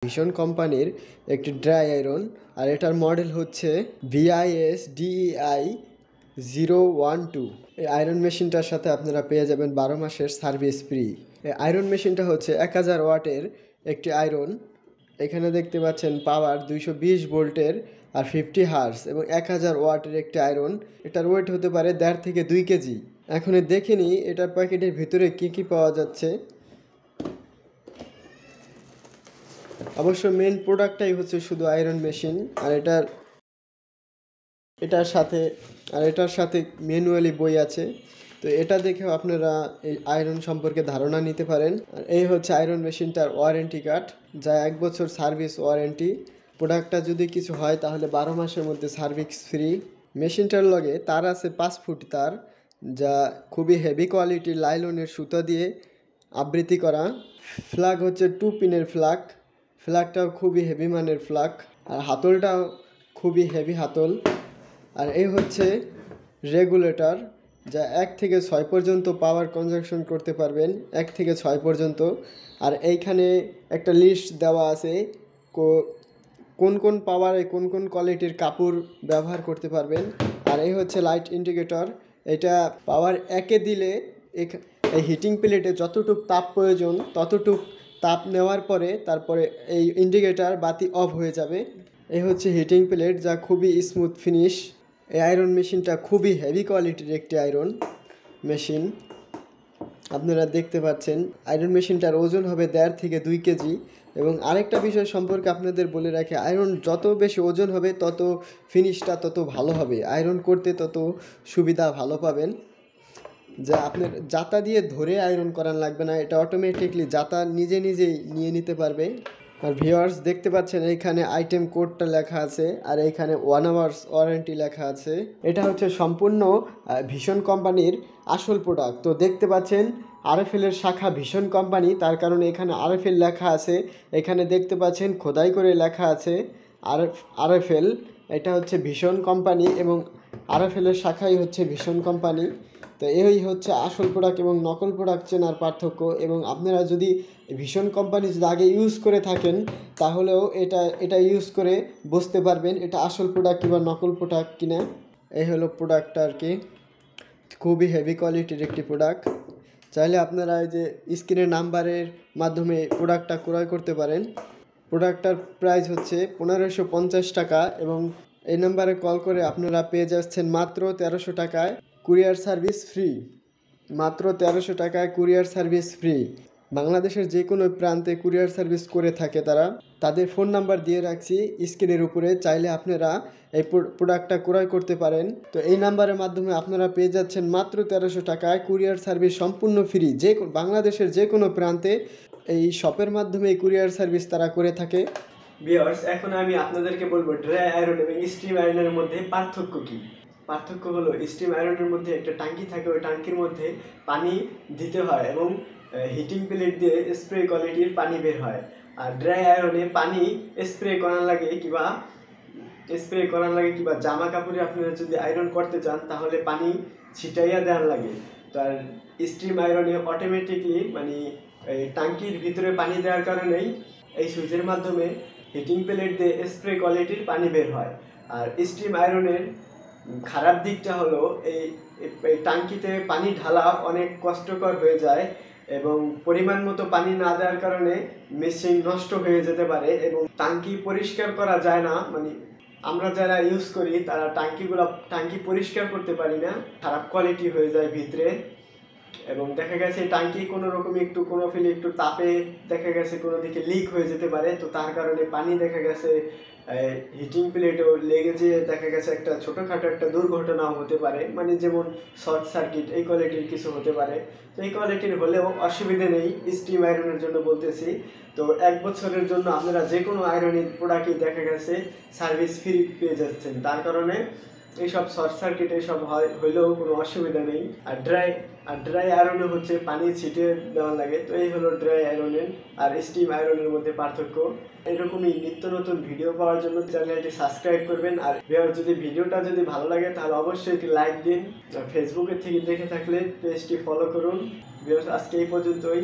Vision কোম্পানির একটি dry iron, আর এটার মডেল হচ্ছে VIS DEI 012। এই আয়রন মেশিনটার সাথে আপনারা পেয়ে যাবেন 12 মাসের সার্ভিস ফ্রি। এই আয়রন মেশিনটা হচ্ছে 1000 ওয়াটের একটি আয়রন। এখানে দেখতে পাচ্ছেন পাওয়ার 220 ভোল্টের আর 50 হার্স এবং 1000 ওয়াটের একটি আয়রন। এটার ওয়েট হতে পারে 1.5 থেকে 2 কেজি। এখন দেখে নিই এটার প্যাকেটের ভিতরে কি পাওয়া যাচ্ছে। অবশ্য মেন প্রোডাক্টটাই হচ্ছে শুধু আয়রন মেশিন, আর এটার সাথে ম্যানুয়ালি বই আছে। তো এটা দেখেও আপনারা এই আয়রন সম্পর্কে ধারণা নিতে পারেন। আর এই হচ্ছে আয়রন মেশিনটার ওয়ারেন্টি কার্ড, যা 1 বছর সার্ভিস ওয়ারেন্টি। প্রোডাক্টটা যদি কিছু হয় তাহলে 12 মাসের মধ্যে সার্ভিস ফ্রি। মেশিনটার লগে তার আছে 5 ফুট তার, যা খুবই হেভি কোয়ালিটির লাইলনের সুতা দিয়ে আবৃত্তি করা। ফ্ল্যাগ হচ্ছে 2 পিনের ফ্ল্যাগ। ফ্ল্যাগটাও খুবই হেভি মানের ফ্ল্যাগ, আর হাতলটাও খুবই হেভি হাতল। আর এই হচ্ছে রেগুলেটর, যা 1 থেকে 6 পর্যন্ত পাওয়ার কনজাকশন করতে পারবেন, 1 থেকে 6 পর্যন্ত। আর এইখানে একটা লিস্ট দেওয়া আছে কোন পাওয়ারে কোন কোয়ালিটির কাপড় ব্যবহার করতে পারবেন। আর এই হচ্ছে লাইট ইন্ডিকেটর। এটা পাওয়ার 1-এ দিলে এই হিটিং প্লেটে যতটুকু তাপ প্রয়োজন ততটুক তাপ নেওয়ার পরে তারপরে এই ইন্ডিকেটর বাতি অফ হয়ে যাবে। এই হচ্ছে হিটিং প্লেট, যা খুবই স্মুথ ফিনিশ। এই আয়রন মেশিনটা খুবই হেভি কোয়ালিটির একটি আয়রন মেশিন। আপনারা দেখতে পাচ্ছেন আয়রন মেশিনটার ওজন হবে 1.5 থেকে 2 কেজি। এবং আরেকটা বিষয় সম্পর্কে আপনাদের বলে রাখি, আয়রন যত বেশি ওজন হবে তত ফিনিশটা তত ভালো হবে, আয়রন করতে তত সুবিধা ভালো পাবেন। যা আপনার জাতা দিয়ে ধরে আয়রন করার লাগবে না, এটা অটোমেটিকলি জাতা নিজেই নিয়ে নিতে পারবে। আর ভিউয়ার্স দেখতে পাচ্ছেন এইখানে আইটেম কোডটা লেখা আছে, আর এইখানে 1 আওয়ার্স ওয়ারেন্টি লেখা আছে। এটা হচ্ছে সম্পূর্ণ ভিশন কোম্পানির আসল প্রোডাক্ট। তো দেখতে পাচ্ছেন RFL এর শাখা ভিশন কোম্পানি, তার কারণে এখানে RFL লেখা আছে। এখানে দেখতে পাচ্ছেন খোদাই করে লেখা আছে RFL। এটা হচ্ছে ভিশন কোম্পানি এবং RFL এর শাখাই হচ্ছে ভিশন কোম্পানি। তো এই হচ্ছে আসল প্রোডাক্ট এবং নকল প্রোডাক্ট চেনার পার্থক্য। এবং আপনারা যদি ভিশন কোম্পানি যদি আগে ইউজ করে থাকেন তাহলেও এটা ইউজ করে বুঝতে পারবেন এটা আসল প্রোডাক্ট কিংবা নকল প্রোডাক্ট কিনা। এই হলো প্রোডাক্টটা আর কি, খুবই হেভি কোয়ালিটির একটি প্রোডাক্ট। চাইলে আপনারা এই যে স্ক্রিনের নাম্বারের মাধ্যমে প্রোডাক্টটা ক্রয় করতে পারেন। প্রোডাক্টটার প্রাইস হচ্ছে 1550 টাকা এবং এই নাম্বারে কল করে আপনারা পেয়ে যাচ্ছেন মাত্র 1300 টাকায় কুরিয়ার সার্ভিস ফ্রি। মাত্র 1300 টাকায় কুরিয়ার সার্ভিস ফ্রি। বাংলাদেশের যে কোনো প্রান্তে কুরিয়ার সার্ভিস করে থাকে তারা। তাদের ফোন নাম্বার দিয়ে রাখছি স্ক্রিনের উপরে, চাইলে আপনারা এই প্রোডাক্টটা ক্রয় করতে পারেন। তো এই নাম্বারের মাধ্যমে আপনারা পেয়ে যাচ্ছেন মাত্র 1300 টাকায় কুরিয়ার সার্ভিস সম্পূর্ণ ফ্রি। বাংলাদেশের যে কোনো প্রান্তে এই শপের মাধ্যমে কুরিয়ার সার্ভিস তারা করে থাকে। ভিউয়ার্স, এখন আমি আপনাদেরকে বলবো ড্রাই আয়রন এবং স্টিম আয়রনের মধ্যে পার্থক্য কী। পার্থক্য হলো স্টিম আয়রনের মধ্যে একটা ট্যাঙ্কি থাকে, ওই ট্যাঙ্কির মধ্যে পানি দিতে হয় এবং হিটিং প্লেট দিয়ে স্প্রে কোয়ালিটির পানি বের হয়। আর ড্রাই আয়রনে পানি স্প্রে করার লাগে কিংবা জামা কাপড়ে আপনারা যদি আয়রন করতে চান তাহলে পানি ছিটাইয়া দেওয়ার লাগে। তো আর স্টিম আয়রনে অটোমেটিকলি মানে এই ট্যাঙ্কির ভিতরে পানি দেওয়ার কারণেই এই সুইচের মাধ্যমে হিটিং প্লেট দিয়ে স্প্রে কোয়ালিটির পানি বের হয়। আর স্টিম আয়রনের খারাপ দিকটা হলো এই ট্যাঙ্কিতে পানি ঢালা অনেক কষ্টকর হয়ে যায় এবং পরিমাণ মতো পানি না দেওয়ার কারণে মেশিন নষ্ট হয়ে যেতে পারে এবং ট্যাঙ্কি পরিষ্কার করা যায় না। মানে আমরা যারা ইউজ করি তারা ট্যাঙ্কি পরিষ্কার করতে পারি না, খারাপ কোয়ালিটি হয়ে যায় ভিতরে। এবং দেখা গেছে ট্যাঙ্কি কোনো একটু তাপে দেখা গেছে কোনো দিকে লিক হয়ে যেতে পারে। তো তার কারণে পানি দেখা গেছে হিটিং প্লেটও লেগে যেয়ে দেখা গেছে একটা ছোটোখাটো একটা দুর্ঘটনাও হতে পারে, মানে যেমন শর্ট সার্কিট এই কোয়ালিটির কিছু হতে পারে। তো এই কোয়ালিটির হলেও অসুবিধে নেই, স্টিম আয়রনের জন্য বলতেছি। তো 1 বছরের জন্য আপনারা যে কোনো আয়রনের প্রোডাক্টই দেখা গেছে সার্ভিস ফ্রি পেয়ে যাচ্ছেন। তার কারণে এইসব শর্ট সার্কিট এইসব হইলেও কোনো অসুবিধা নেই। আর ড্রাই আয়রনে হচ্ছে পানি ছিটিয়ে দেওয়া লাগে। তো এই হলো ড্রাই আয়রনের আর স্টিম আয়রনের মধ্যে পার্থক্য। এরকমই নিত্য নতুন ভিডিও পাওয়ার জন্য চ্যানেলটি সাবস্ক্রাইব করবেন। আর যদি ভিডিওটা যদি ভালো লাগে তাহলে অবশ্যই একটি লাইক দিন। ফেসবুকের থেকে দেখে থাকলে পেজটি ফলো করুন। আজকে এই পর্যন্তই।